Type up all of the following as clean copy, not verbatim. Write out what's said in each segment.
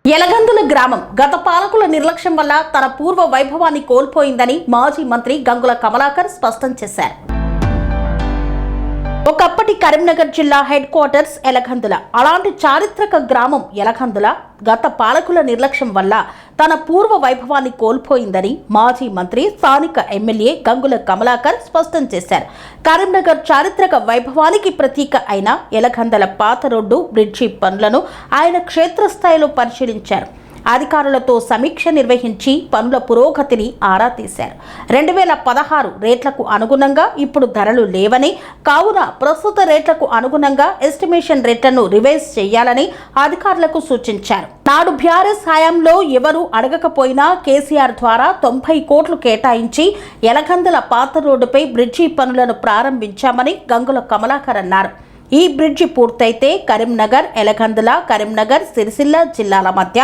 యలగందుల గ్రామం గత పాలకుల నిర్లక్ష్యం వల్ల తన పూర్వ వైభవాన్ని కోల్పోయిందని మాజీ మంత్రి గంగుల కమలాకర్ స్పష్టం చేశారు. ఒకప్పటి కరీంనగర్ జిల్లా హెడ్ క్వార్టర్స్ యలగందుల. అలాంటి చారిత్రక గ్రామం యలగందుల గత పాలకుల నిర్లక్ష్యం వల్ల తన పూర్వ వైభవాన్ని కోల్పోయిందని మాజీ మంత్రి స్థానిక ఎమ్మెల్యే గంగుల కమలాకర్ స్పష్టం చేశారు. కరీంనగర్ చారిత్రక వైభవానికి ప్రతీక అయిన యలగందుల పాత రోడ్డు బ్రిడ్జి పనులను ఆయన క్షేత్రస్థాయిలో పరిశీలించారు. అధికారులతో సమీక్ష నిర్వహించి పనుల పురోగతిని ఆరా తీశారు. 2016 రేట్లకు అనుగుణంగా ఇప్పుడు ధరలు లేవని, కావున ప్రస్తుత రేట్లకు అనుగుణంగా ఎస్టిమేషన్ రేట్లను రివైజ్ చేయాలని అధికారులకు సూచించారు. నాడు బీఆర్ఎస్ హయాంలో ఎవరూ అడగకపోయినా కేసీఆర్ ద్వారా 90 కోట్లు కేటాయించి యలగందుల పాత రోడ్డుపై బ్రిడ్జి పనులను ప్రారంభించామని గంగుల కమలాకర్ అన్నారు. ఈ బ్రిడ్జి పూర్తయితే కరీంనగర్, యలగందుల, కరీంనగర్, సిరిసిల్ల జిల్లాల మధ్య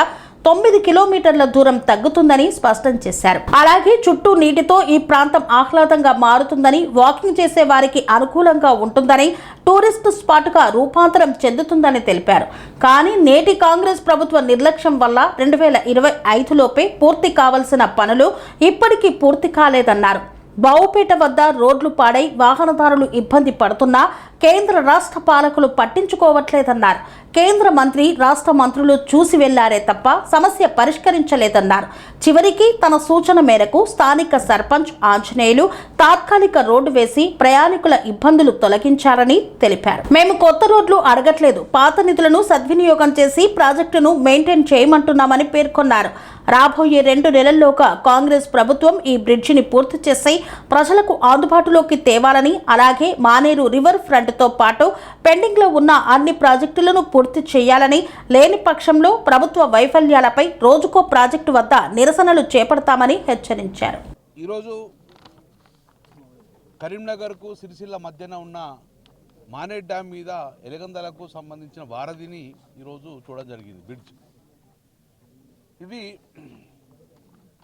9 కిలోమీటర్ల దూరం తగ్గుతుందని స్పష్టం చేశారు. అలాగే చుట్టూ నీటితో ఈ ప్రాంతం ఆహ్లాదంగా మారుతుందని, వాకింగ్ చేసే వారికి అనుకూలంగా ఉంటుందని, టూరిస్టు స్పాట్గా రూపాంతరం చెందుతుందని తెలిపారు. కానీ నేటి కాంగ్రెస్ ప్రభుత్వ నిర్లక్ష్యం వల్ల 2025లోపే పూర్తి కావాల్సిన పనులు ఇప్పటికీ పూర్తి కాలేదన్నారు. బావుపేట వద్ద రోడ్లు పాడై వాహనదారులు ఇబ్బంది పడుతున్నా కేంద్ర రాష్ట్ర పాలకులు పట్టించుకోవట్లేదన్నారు. కేంద్ర మంత్రి, రాష్ట్ర మంత్రులు చూసి వెళ్లారే తప్ప సమస్య పరిష్కరించలేదన్నారు. చివరికి తన సూచన మేరకు స్థానిక సర్పంచ్ ఆంజనేయులు తాత్కాలిక రోడ్డు వేసి ప్రయాణికుల ఇబ్బందులు తొలగించారని తెలిపారు. మేము కొత్త రోడ్లు అడగట్లేదు, పాత నిధులను సద్వినియోగం చేసి ప్రాజెక్టును మెయింటైన్ చేయమంటున్నామని పేర్కొన్నారు. రాబోయే 2 నెలల్లోగా కాంగ్రెస్ ప్రభుత్వం ఈ బ్రిడ్జిని పూర్తి చేసి ప్రజలకు అందుబాటులోకి తేవాలని, అలాగే మానేరు రివర్ ఫ్రంట్తో పాటు పెండింగ్లో ఉన్న అన్ని ప్రాజెక్టులను పూర్తి చేయాలని, లేని పక్షంలో ప్రభుత్వ వైఫల్యాలపై రోజుకో ప్రాజెక్టు వద్ద నిరసనలు చేపడతామని హెచ్చరించారు. ఈరోజు కరీంనగర్కు సిరిసిల్ల మధ్యన ఉన్న మానేర్ డ్యామ్ మీద యలగందులకు సంబంధించిన వారధిని ఈరోజు చూడడం జరిగింది. బ్రిడ్జ్ ఇది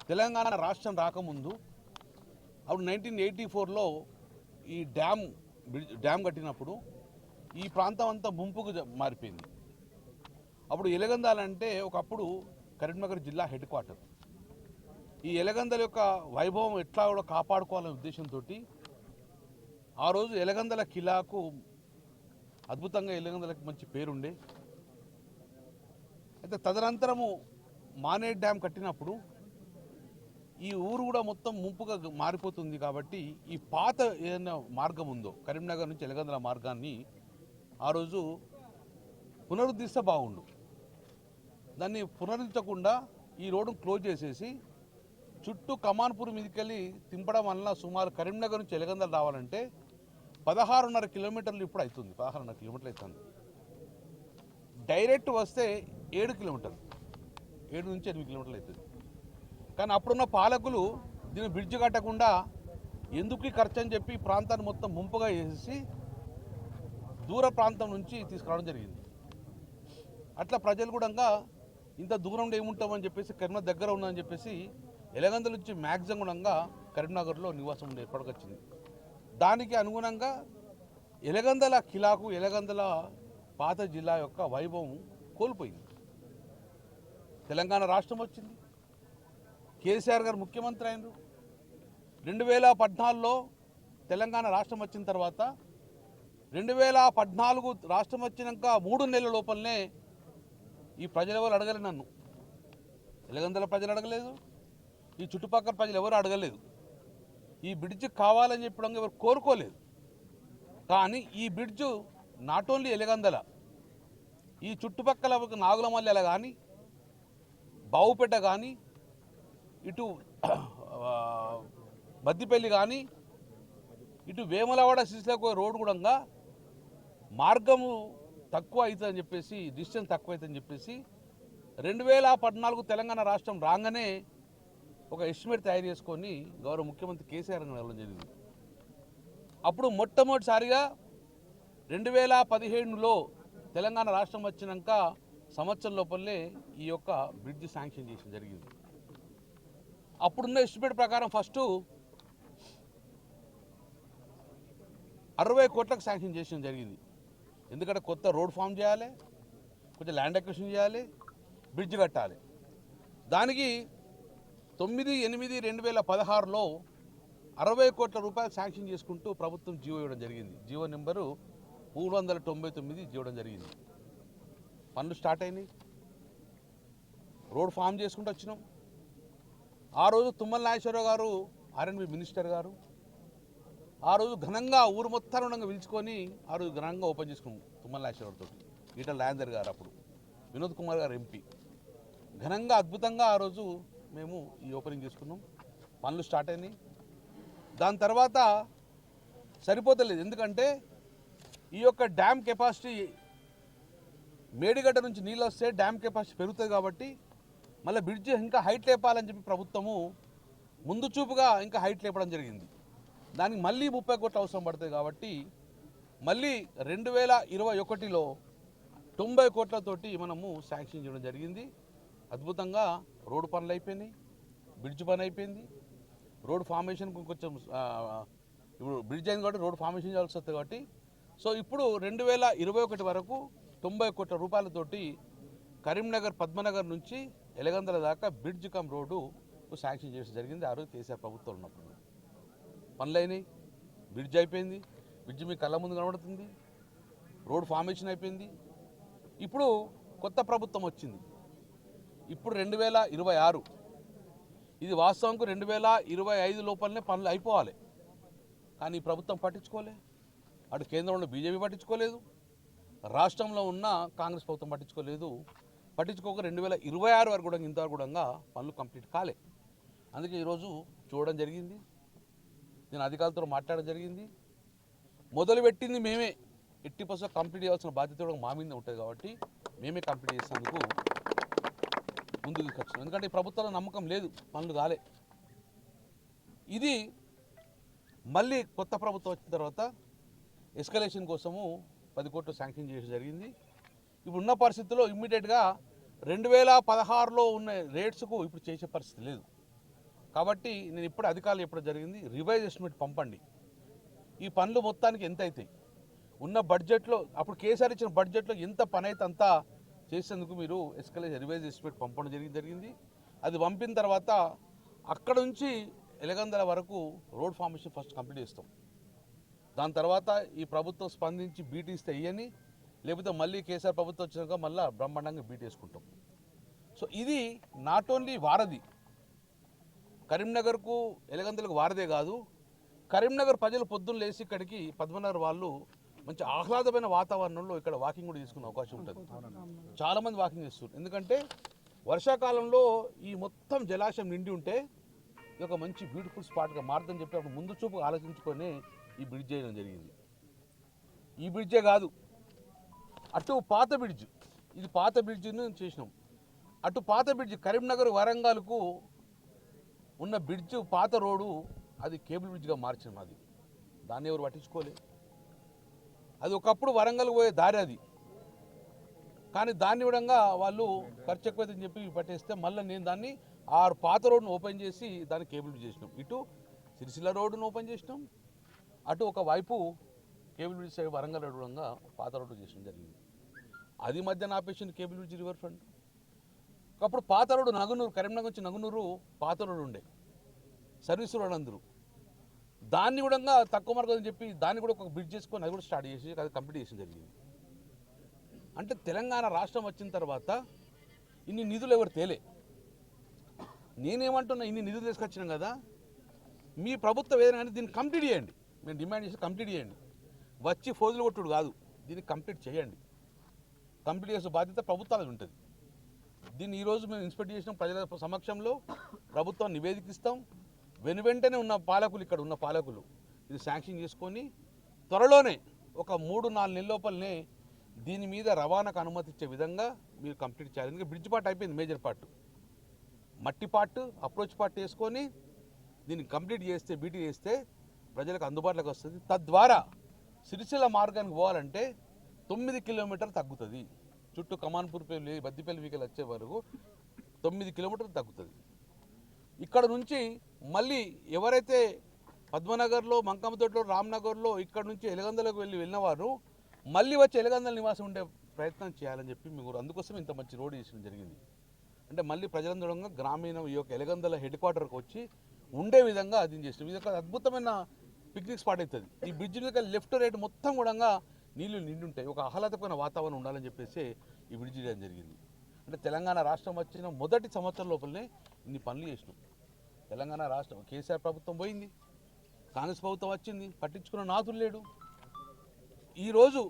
తెలంగాణ రాష్ట్రం రాకముందు అప్పుడు 1984లో ఈ డ్యామ్ కట్టినప్పుడు ఈ ప్రాంతం అంతా ముంపుకు మారిపోయింది. అప్పుడు యలగందులంటే ఒకప్పుడు కరీంనగర్ జిల్లా హెడ్ క్వార్టర్. ఈ యలగందుల యొక్క వైభవం ఎట్లా కూడా కాపాడుకోవాలనే ఉద్దేశంతో ఆ రోజు యలగందుల కిలాకు అద్భుతంగా యలగందులకు మంచి పేరుండే. అయితే తదనంతరము మానేర్ డ్యామ్ కట్టినప్పుడు ఈ ఊరు కూడా మొత్తం ముంపుగా మారిపోతుంది. కాబట్టి ఈ పాత ఏదైనా మార్గం ఉందో కరీంనగర్ నుంచి యలగందుల మార్గాన్ని ఆ రోజు పునరుద్ధరిస్తే బాగుండు. దాన్ని పునరుద్ధరించకుండా ఈ రోడ్డును క్లోజ్ చేసేసి చుట్టూ కమాన్పూర్ మీదకెళ్ళి తింపడం వలన సుమారు కరీంనగర్ నుంచి యలగందుల రావాలంటే 16.5 కిలోమీటర్లు ఇప్పుడు అవుతుంది. 16.5 కిలోమీటర్లు అవుతుంది. డైరెక్ట్ వస్తే 7 కిలోమీటర్లు, 7 నుంచి 8 కిలోమీటర్లు అవుతుంది. కానీ అప్పుడున్న పాలకులు దీన్ని బ్రిడ్జ్ కట్టకుండా ఎందుకు ఖర్చు అని చెప్పి ప్రాంతాన్ని మొత్తం ముంపుగా చేసి దూర ప్రాంతం నుంచి తీసుకురావడం జరిగింది. అట్లా ప్రజలు కూడా ఇంత దూరంలో ఏముంటామని చెప్పేసి కరీంనగర్ దగ్గర ఉందని చెప్పేసి యలగందుల నుంచి మ్యాక్సిమం కూడా కరీంనగర్లో నివాసం ఉండే ఏర్పడకొచ్చింది. దానికి అనుగుణంగా యలగందుల కిలాకు, యలగందుల పాత జిల్లా యొక్క వైభవం కోల్పోయింది. తెలంగాణ రాష్ట్రం వచ్చింది, కేసీఆర్ గారు ముఖ్యమంత్రి అయినారు. 2014లో తెలంగాణ రాష్ట్రం వచ్చిన తర్వాత 2014 రాష్ట్రం వచ్చినాక 3 నెలల లోపలనే ఈ ప్రజలు ఎవరు అడగలేదు. నన్ను యలగందుల ప్రజలు అడగలేదు, ఈ చుట్టుపక్కల ప్రజలు ఎవరు అడగలేదు. ఈ బ్రిడ్జ్ కావాలని చెప్పడం ఎవరు కోరుకోలేదు. కానీ ఈ బ్రిడ్జ్ నాట్ ఓన్లీ యలగందుల, ఈ చుట్టుపక్కల నాగులమల్లెల కానీ, బావుపేట కానీ, ఇటు బద్దిపల్లి కానీ, ఇటు వేములవాడ సిరిసిల్లకు రోడ్డు కూడా మార్గము తక్కువ అవుతుందని చెప్పేసి, డిస్టెన్స్ తక్కువ అవుతుందని చెప్పేసి 2014 తెలంగాణ రాష్ట్రం రాగానే ఒక ఎస్టిమేట్ తయారు చేసుకొని గౌరవ ముఖ్యమంత్రి కేసీఆర్ గారు వెళ్ళడం జరిగింది. అప్పుడు మొట్టమొదటిసారిగా 2015లో తెలంగాణ రాష్ట్రం వచ్చినాక సంవత్సరం లోపలనే ఈ యొక్క బ్రిడ్జ్ శాంక్షన్ చేయడం జరిగింది. అప్పుడున్న ఎస్టిమేట్ ప్రకారం ఫస్ట్ 60 కోట్లకు శాంక్షన్ చేయడం జరిగింది. ఎందుకంటే కొత్త రోడ్ ఫామ్ చేయాలి, కొంచెం ల్యాండ్ అక్విజిషన్ చేయాలి, బ్రిడ్జ్ కట్టాలి. దానికి 9/8/2016లో 60 కోట్ల రూపాయలు శాంక్షన్ చేసుకుంటూ ప్రభుత్వం జీవో ఇవ్వడం జరిగింది. జీవో నెంబరు 399 ఇవ్వడం జరిగింది. పనులు స్టార్ట్ అయినాయి, రోడ్ ఫామ్ చేసుకుంటూ వచ్చినాం. ఆ రోజు తుమ్మల నాగేశ్వరరావు గారు ఆర్ఎండ్బి మినిస్టర్ గారు ఆ రోజు ఘనంగా ఊరు మొత్తాన్ని పిలుచుకొని ఆ రోజు ఘనంగా ఓపెన్ చేసుకున్నాం. తుమ్మల నాగేశ్వరరావుతో ఈటల రాజేందర్ గారు, అప్పుడు వినోద్ కుమార్ గారు ఎంపీ, ఘనంగా అద్భుతంగా ఆ రోజు మేము ఈ ఓపెనింగ్ చేసుకున్నాం. పనులు స్టార్ట్ అయినాయి. దాని తర్వాత సరిపోతలేదు, ఎందుకంటే ఈ యొక్క డ్యామ్ కెపాసిటీ మేడిగడ్డ నుంచి నీళ్ళు వస్తే డ్యామ్ కెపాసిటీ పెరుగుతుంది కాబట్టి మళ్ళీ బ్రిడ్జ్ ఇంకా హైట్ లేపాలని చెప్పి ప్రభుత్వము ముందు చూపుగా ఇంకా హైట్ లేపడం జరిగింది. దానికి మళ్ళీ 30 కోట్లు అవసరం పడుతుంది కాబట్టి మళ్ళీ 2021లో 90 కోట్లతోటి మనము శాంక్షన్ చేయడం జరిగింది. అద్భుతంగా రోడ్డు పనులు అయిపోయినాయి, బ్రిడ్జ్ పని అయిపోయింది. రోడ్ ఫార్మేషన్కు కొంచెం ఇప్పుడు బ్రిడ్జ్ అయింది కాబట్టి రోడ్ ఫార్మేషన్ చేయాల్సి వస్తుంది కాబట్టి సో ఇప్పుడు 2021 వరకు 90 కోట్ల రూపాయలతోటి కరీంనగర్ పద్మనగర్ నుంచి ఎలగందల దాకా బ్రిడ్జ్ కమ్ రోడ్డు శాంక్షన్ చేయడం జరిగింది. ఆ రోజు కేసీఆర్ ప్రభుత్వం ఉన్నప్పుడు పనులు అయినాయి, బ్రిడ్జ్ అయిపోయింది, బ్రిడ్జ్ మీ కళ్ళ ముందు కనబడుతుంది, రోడ్ ఫార్మేషన్ అయిపోయింది. ఇప్పుడు కొత్త ప్రభుత్వం వచ్చింది, ఇప్పుడు 2026. ఇది వాస్తవంకు 2025 లోపలనే పనులు అయిపోవాలి. కానీ ఈ ప్రభుత్వం పట్టించుకోలే, అటు కేంద్రంలో బీజేపీ పట్టించుకోలేదు, రాష్ట్రంలో ఉన్న కాంగ్రెస్ ప్రభుత్వం పట్టించుకోలేదు. పట్టించుకోక 2026 వరకు కూడా ఇంతవరకు కూడా పనులు కంప్లీట్ కాలే. అందుకే ఈరోజు చూడడం జరిగింది, నేను అధికారులతో మాట్లాడడం జరిగింది. మొదలుపెట్టింది మేమే, 80% కంప్లీట్ చేయాల్సిన బాధ్యత కూడా మా మీద ఉంటుంది కాబట్టి మేమే కంప్లీట్ చేసేందుకు ముందుకు తీసుకొచ్చాం. ఎందుకంటే ఈ ప్రభుత్వంలో నమ్మకం లేదు, పనులు కాలే. ఇది మళ్ళీ కొత్త ప్రభుత్వం వచ్చిన తర్వాత ఎస్కలేషన్ కోసము 10 కోట్లు శాంక్షన్ చేయడం జరిగింది. ఇప్పుడు ఉన్న పరిస్థితుల్లో ఇమ్మీడియట్గా 2016లో ఉన్న రేట్స్కు ఇప్పుడు చేసే పరిస్థితి లేదు. కాబట్టి నేను ఇప్పుడు అధికారులు చెప్పడం జరిగింది, రివైజ్ ఎస్టిమేట్ పంపండి. ఈ పనులు మొత్తానికి ఎంత అవుతాయి, ఉన్న బడ్జెట్లో అప్పుడు కేసీఆర్ ఇచ్చిన బడ్జెట్లో ఎంత పని అయితే అంతా చేసేందుకు మీరు రివైజ్ ఎస్టిమేట్ పంపడం జరిగింది. అది పంపిన తర్వాత అక్కడ నుంచి ఎలగందల వరకు రోడ్ ఫార్మేషన్ ఫస్ట్ కంప్లీట్ చేస్తాం. దాని తర్వాత ఈ ప్రభుత్వం స్పందించి బీటీ ఇస్తే ఇయ్యని, లేకపోతే మళ్ళీ కేసీఆర్ ప్రభుత్వం వచ్చినాక మళ్ళీ బ్రహ్మాండంగా బీటీ వేసుకుంటాం. సో ఇది నాట్ ఓన్లీ వారధి, కరీంనగర్కు ఎలగందలకు వారదే కాదు, కరీంనగర్ ప్రజలు పొద్దున్న లేచి ఇక్కడికి పద్మనగర్ వాళ్ళు మంచి ఆహ్లాదమైన వాతావరణంలో ఇక్కడ వాకింగ్ కూడా తీసుకునే అవకాశం ఉంటుంది. చాలామంది వాకింగ్ చేస్తారు, ఎందుకంటే వర్షాకాలంలో ఈ మొత్తం జలాశయం నిండి ఉంటే ఇది ఒక మంచి బ్యూటిఫుల్ స్పాట్గా మారుతుందని చెప్పి అప్పుడు ముందు చూపు ఆలోచించుకొని ఈ బ్రిడ్జ్ చేయడం జరిగింది. ఈ బ్రిడ్జే కాదు, అటు పాత బ్రిడ్జ్, ఇది పాత బ్రిడ్జ్ను చేసినాం. అటు పాత బ్రిడ్జ్ కరీంనగర్ వరంగల్కు ఉన్న బ్రిడ్జ్ పాత రోడ్డు అది కేబుల్ బ్రిడ్జ్గా మార్చినాం. అది దాన్ని ఎవరు పట్టించుకోలే. అది ఒకప్పుడు వరంగల్ పోయే దారి అది, కానీ దాన్ని విధంగా వాళ్ళు ఖర్చు ఎక్కువైందని చెప్పి పట్టేస్తే మళ్ళీ నేను దాన్ని ఆ పాత రోడ్డును ఓపెన్ చేసి దాన్ని కేబుల్ బ్రిడ్జ్ చేసినాం. ఇటు సిరిసిల్ల రోడ్డును ఓపెన్ చేసినాం, అటు ఒక వైపు cable bridge side Warangal road విధంగా పాత రోడ్డు చేసడం జరిగింది. అది మధ్యన ఆపేసింది కేబుల్ బ్రిడ్జ్ రివర్ ఫ్రంట్. అప్పుడు పాత రోడ్డు నగునూరు, కరీంనగర్ నుంచి నగునూరు పాత రోడ్డు ఉండే, సర్వీస్ రోడ్ అందరూ దాన్ని కూడా తక్కువ మార్గం అని చెప్పి దాన్ని కూడా ఒక బ్రిడ్జ్ చేసుకొని అది కూడా స్టార్ట్ చేసి అది కంప్లీట్ చేసి జరిగింది. అంటే తెలంగాణ రాష్ట్రం వచ్చిన తర్వాత ఇన్ని నిధులు ఎవరు తేలే. నేనేమంటున్నా, ఇన్ని నిధులు తీసుకొచ్చినాం కదా, మీ ప్రభుత్వం ఏదైనా దీన్ని కంప్లీట్ చేయండి. మేము డిమాండ్ చేసి కంప్లీట్ చేయండి, వచ్చి ఫోజులు కొట్టుడు కాదు, దీన్ని కంప్లీట్ చేయండి. కంప్లీట్ చేసే బాధ్యత ప్రభుత్వాలకు ఉంటుంది. దీన్ని ఈరోజు మేము ఇన్స్పెక్ట్ చేసిన ప్రజల సమక్షంలో ప్రభుత్వం నివేదిక ఇస్తాం. వెంటనే ఉన్న పాలకులు, ఇక్కడ ఉన్న పాలకులు ఇది శాంక్షన్ చేసుకొని త్వరలోనే ఒక 3-4 నెలల లోపలనే దీని మీద రవాణాకు అనుమతి ఇచ్చే విధంగా మీరు కంప్లీట్ చేయాలి. ఎందుకంటే బ్రిడ్జ్ పార్ట్ అయిపోయింది, మేజర్ పార్ట్, మట్టి పార్ట్, అప్రోచ్ పార్ట్ వేసుకొని దీన్ని కంప్లీట్ చేస్తే, బీటీ చేస్తే ప్రజలకు అందుబాటులోకి వస్తుంది. తద్వారా సిరిసిల్ల మార్గానికి పోవాలంటే 9 కిలోమీటర్లు తగ్గుతుంది. చుట్టూ కమాన్పూర్ పెళ్లి, బద్దిపల్లి వీకలు వచ్చే వరకు 9 కిలోమీటర్లు తగ్గుతుంది. ఇక్కడ నుంచి మళ్ళీ ఎవరైతే పద్మనగర్లో, మంకమ్మతోటలో, రామ్నగర్లో ఇక్కడ నుంచి ఎలగందలకు వెళ్ళినవారు మళ్ళీ వచ్చి ఎలగందల నివాసం ఉండే ప్రయత్నం చేయాలని చెప్పి మేము అందుకోసం ఇంత మంచి రోడ్ చేసడం జరిగింది. అంటే మళ్ళీ ప్రజలందరూ గ్రామీణ ఈ యొక్క ఎలగందల హెడ్ క్వార్టర్కి వచ్చి ఉండే విధంగా అది చేసినాం. ఇది ఒక అద్భుతమైన పిక్నిక్ స్పాట్ అవుతుంది. ఈ బ్రిడ్జ్ మీద లెఫ్ట్ రైట్ మొత్తం కూడా నీళ్లు నిండి ఉంటాయి. ఒక ఆహ్లాదకరమైన వాతావరణం ఉండాలని చెప్పేసి ఈ బ్రిడ్జ్ చేయడం జరిగింది. అంటే తెలంగాణ రాష్ట్రం వచ్చిన మొదటి సంవత్సరం లోపలనే ఇన్ని పనులు చేసినాం. తెలంగాణ రాష్ట్రం కేసీఆర్ ప్రభుత్వం పోయింది, కాంగ్రెస్ ప్రభుత్వం వచ్చింది, పట్టించుకున్న నాతులు లేడు. ఈరోజు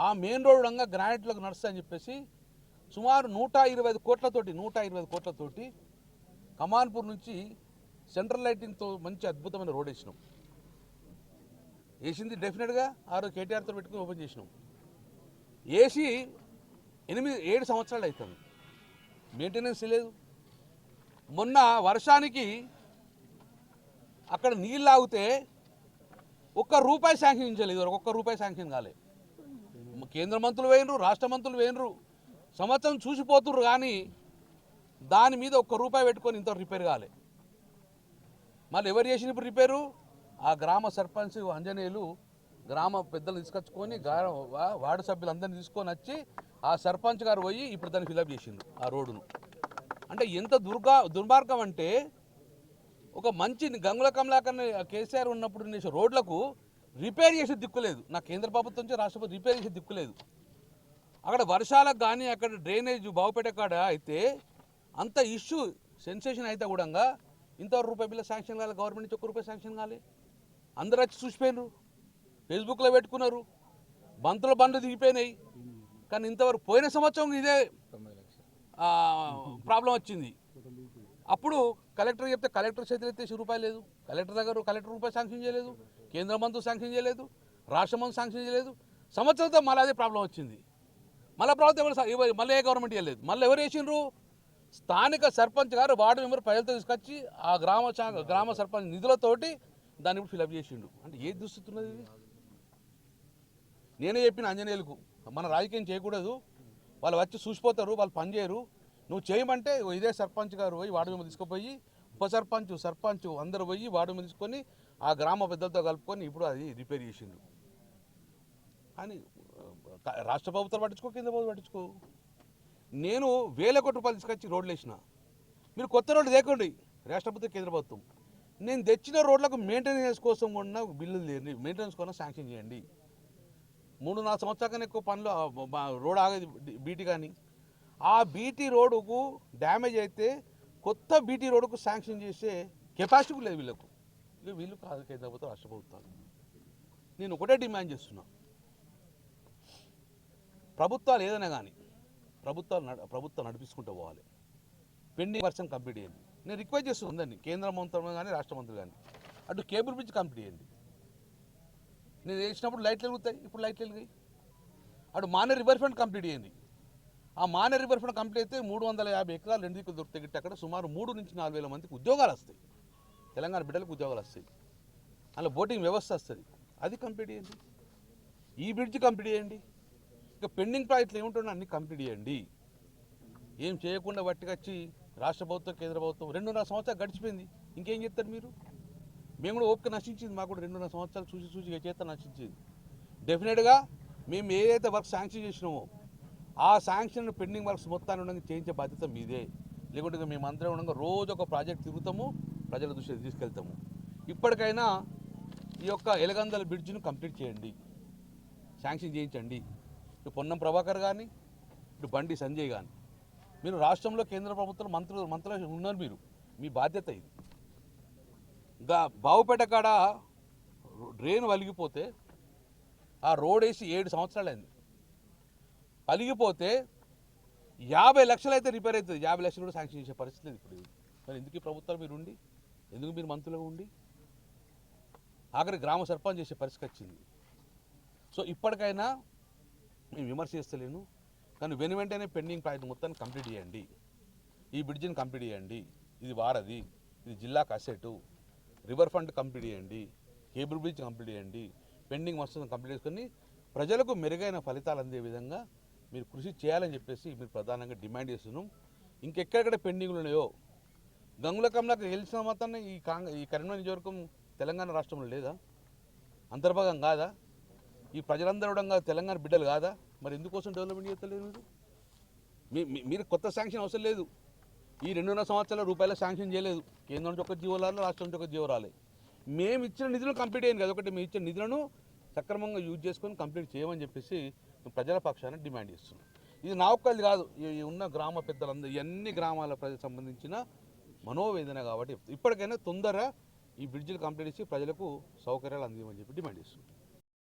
ఆ మెయిన్ రోడ్ గ్రానైట్లకు నడుస్తాయని చెప్పేసి సుమారు 125 కోట్లతోటి కమాన్పూర్ నుంచి సెంట్రల్ లైటింగ్తో మంచి అద్భుతమైన రోడ్ వేసినాం. వేసింది డెఫినెట్గా ఆ రోజు కేటీఆర్తో పెట్టుకుని ఓపెన్ చేసినాం. వేసి 7 సంవత్సరాలు అవుతుంది, మెయింటెనెన్స్ లేదు. మొన్న వర్షానికి అక్కడ నీళ్ళు ఆగితే ₹1 శాంక్షన్ చేయలేదు, ₹1 శాంక్షన్ కాలే. కేంద్ర మంత్రులు వేయనరు, రాష్ట్ర మంత్రులు వేయనరు, సంవత్సరం చూసిపోతుర్రు, కానీ దాని మీద ₹1 పెట్టుకొని ఇంత రిపేర్ కాలే. మళ్ళీ ఎవరు చేసిన ఇప్పుడు రిపేరు? ఆ గ్రామ సర్పంచ్ అంజనేయులు గ్రామ పెద్దలు తీసుకొచ్చుకొని వార్డు సభ్యులందరినీ తీసుకొని వచ్చి ఆ సర్పంచ్ గారు పోయి ఇప్పుడు దాన్ని ఫిలప్ చేసిండు ఆ రోడ్డును. అంటే ఎంత దుర్మార్గం అంటే, ఒక మంచి గంగుల కమలాకర్ కేసీఆర్ ఉన్నప్పుడు చేసే రోడ్లకు రిపేర్ చేసే దిక్కులేదు. నా కేంద్ర ప్రభుత్వం నుంచి రాష్ట్ర ప్రభుత్వం రిపేర్ చేసే దిక్కులేదు. అక్కడ వర్షాలకు కానీ అక్కడ డ్రైనేజ్ బాగుపేట కాడ అయితే అంత ఇష్యూ సెన్సేషన్ అయితే కూడా ఇంతవరకు ₹1 బిల్ల శాంక్షన్ కాలే, గవర్నమెంట్ నుంచి ₹1 శాంక్షన్ కాలే. అందరూ వచ్చి చూసిపోయినారు, ఫేస్బుక్లో పెట్టుకున్నారు, బండ్లు దిగిపోయినాయి. కానీ ఇంతవరకు పోయిన సంవత్సరం ఇదే ప్రాబ్లం వచ్చింది. అప్పుడు కలెక్టర్ చెప్తే కలెక్టర్ చేతులు ఎత్తేసి ₹1 లేదు. కలెక్టర్ ₹1 శాంక్షన్ చేయలేదు, కేంద్ర మంత్రులు శాంక్షన్ చేయలేదు, రాష్ట్ర మంత్రులు శాంక్షన్ చేయలేదు. సంవత్సరంతో మళ్ళీ అదే ప్రాబ్లం వచ్చింది. మళ్ళీ ప్రభుత్వం మళ్ళీ ఏ గవర్నమెంట్ ఇవ్వలేదు. మళ్ళీ ఎవరు వేసిండ్రు? స్థానిక సర్పంచ్ గారు వార్డు మెంబర్ ప్రజలతో తీసుకొచ్చి ఆ గ్రామ సర్పంచ్ నిధులతోటి దాన్ని ఇప్పుడు ఫిలప్ చేసిండు. అంటే ఏ దుస్థితి ఉన్నది ఇది? నేనే చెప్పిన అంజనేయులకు, మన రాజకీయం చేయకూడదు, వాళ్ళు వచ్చి చూసిపోతారు, వాళ్ళు పని చేయరు, నువ్వు చేయమంటే ఇదే సర్పంచ్ గారు పోయి వార్డు మెంబర్ తీసుకుపోయి ఉప సర్పంచ్ అందరూ పోయి వార్డు మెంబర్ తీసుకొని ఆ గ్రామ పెద్దలతో కలుపుకొని ఇప్పుడు అది రిపేర్ చేసిండు. కానీ రాష్ట్ర ప్రభుత్వాలు పట్టించుకో, కేంద్ర ప్రభుత్వం పట్టించుకో. నేను ₹1,000 కోట్ల తీసుకొచ్చి రోడ్లు వేసిన, మీరు కొత్త రోడ్లు తేకండి, రాష్ట్ర ప్రభుత్వం కేంద్ర ప్రభుత్వం. నేను తెచ్చిన రోడ్లకు మెయింటెనెన్స్ కోసం కూడా బిల్లులు లేని, మెయింటెనెన్స్ కోసం శాంక్షన్ చేయండి. 3-4 సంవత్సరాల కన్నా ఎక్కువ పనులు రోడ్ ఆగేది బీటీ. కానీ ఆ బీటీ రోడ్డుకు డ్యామేజ్ అయితే కొత్త బీటీ రోడ్డుకు శాంక్షన్ చేసే కెపాసిటీ లేదు వీళ్ళకు. వీళ్ళు కాదు కేంద్ర ప్రభుత్వం, రాష్ట్ర ప్రభుత్వాలు. నేను ఒకటే డిమాండ్ చేస్తున్నా, ప్రభుత్వాలు ఏదైనా కానీ ప్రభుత్వం నడిపించుకుంటూ పోవాలి. పెండింగ్ వర్షన్ కంప్లీట్ చేయండి. నేను రిక్వెస్ట్ చేస్తున్నాను అందరినీ, కేంద్ర మంత్రులు కానీ రాష్ట్ర మంత్రులు కానీ, అటు కేబుల్ బ్రిడ్జ్ కంప్లీట్ చేయండి. నేను వేసినప్పుడు లైట్లు వెలుగుతాయి, ఇప్పుడు లైట్లు వెలిగాయి. అటు మానే రివర్ ఫ్రంట్ కంప్లీట్ చేయండి. ఆ మానే రివర్ ఫ్రంట్ కంప్లీట్ అయితే 350 ఎకరాలు 2 దిక్కులు దొరికితే గిట్ట అక్కడ సుమారు 3 నుంచి 4 వేల మందికి ఉద్యోగాలు వస్తాయి, తెలంగాణ బిడ్డలకు ఉద్యోగాలు వస్తాయి, అలా బోటింగ్ వ్యవస్థ వస్తుంది. అది కంప్లీట్ చేయండి. ఈ బ్రిడ్జ్ కంప్లీట్ చేయండి. ఇక పెండింగ్ ప్రాజెక్టులు ఏముంటున్నా అన్ని కంప్లీట్ చేయండి. ఏం చేయకుండా వట్టికొచ్చి రాష్ట్ర ప్రభుత్వం కేంద్ర ప్రభుత్వం 2.5 సంవత్సరాలు గడిచిపోయింది, ఇంకేం చేస్తారు మీరు? మేము కూడా ఓపిక నశించింది, మాకు కూడా 2.5 సంవత్సరాలు చూసి చేత నశించింది. డెఫినెట్గా మేము ఏదైతే వర్క్ శాంక్షన్ చేసినామో ఆ శాంక్షన్ పెండింగ్ వర్క్స్ మొత్తాన్ని ఉండగా చేయించే బాధ్యత మీదే. లేకుంటే మేము అందరం ఉండగా రోజు ఒక ప్రాజెక్ట్ తిరుగుతాము, ప్రజల దృష్టికి తీసుకెళ్తాము. ఇప్పటికైనా ఈ యొక్క ఎలగందల బ్రిడ్జ్ను కంప్లీట్ చేయండి, శాంక్షన్ చేయించండి. ఇటు పొన్నం ప్రభాకర్ కానీ, ఇటు బండి సంజయ్ కానీ, మీరు రాష్ట్రంలో కేంద్ర ప్రభుత్వం మంత్రులు ఉన్నారు, మీరు మీ బాధ్యత ఇది. ఇంకా బావుపేట కాడ డ్రైన్ వలిగిపోతే ఆ రోడ్ వేసి 7 సంవత్సరాలు అయింది. పలిగిపోతే 50 లక్షలు అయితే రిపేర్ అవుతుంది, 50 లక్షలు కూడా శాంక్షన్ చేసే పరిస్థితి లేదు ఇప్పుడు. మరి ఎందుకు ఈ ప్రభుత్వాలు మీరు ఉండి, ఎందుకు మీరు మంత్రులుగా ఉండి ఆఖరి గ్రామ సర్పంచ్ చేసే పరిస్థితి వచ్చింది. సో ఇప్పటికైనా మేము విమర్శ చేస్తలేను, కానీ వెంటనే పెండింగ్ ప్రాజెక్ట్ మొత్తాన్ని కంప్లీట్ చేయండి. ఈ బ్రిడ్జిని కంప్లీట్ చేయండి. ఇది వారది, ఇది జిల్లాకు అసెట్. రివర్ ఫ్రంట్ కంప్లీట్ చేయండి, కేబుల్ బ్రిడ్జ్ కంప్లీట్ చేయండి, పెండింగ్ వస్తువులను కంప్లీట్ చేసుకొని ప్రజలకు మెరుగైన ఫలితాలు అందే విధంగా మీరు కృషి చేయాలని చెప్పేసి మీరు ప్రధానంగా డిమాండ్ చేస్తున్నాం. ఇంకెక్కడెక్కడ పెండింగ్లు ఉన్నాయో, గంగుల కమలాకర్ గెలిచిన మాత్రాన్ని ఈ కరీంనగర్ నియోజకవర్గం తెలంగాణ రాష్ట్రంలో లేదా? అంతర్భాగం కాదా? ఈ ప్రజలందరూ తెలంగాణ బిడ్డలు కాదా? మరి ఎందుకోసం డెవలప్మెంట్ చేస్తలేరు మీరు? మీరు కొత్త శాంక్షన్ అవసరం లేదు. ఈ 2.5 సంవత్సరాల రూపాయల శాంక్షన్ చేయలేదు. కేంద్రం నుంచి ఒక జీవో రాలేదు, రాష్ట్రం నుంచి ఒక జీవో రాలేదు. మేము ఇచ్చిన నిధులను కంప్లీట్ అయ్యింది కదా, ఒకటి మేము ఇచ్చిన నిధులను సక్రమంగా యూజ్ చేసుకొని కంప్లీట్ చేయమని చెప్పేసి ప్రజల పక్షాన డిమాండ్ చేస్తున్నాం. ఇది నా ఒక్కది కాదు, ఈ ఉన్న గ్రామ పెద్దలందరూ, అన్ని గ్రామాల ప్రజలకు సంబంధించిన మనోవేదన కాబట్టి ఇప్పటికైనా తొందరగా ఈ బ్రిడ్జిలు కంప్లీట్ చేసి ప్రజలకు సౌకర్యాలు అందించమని చెప్పి డిమాండ్ చేస్తున్నాం.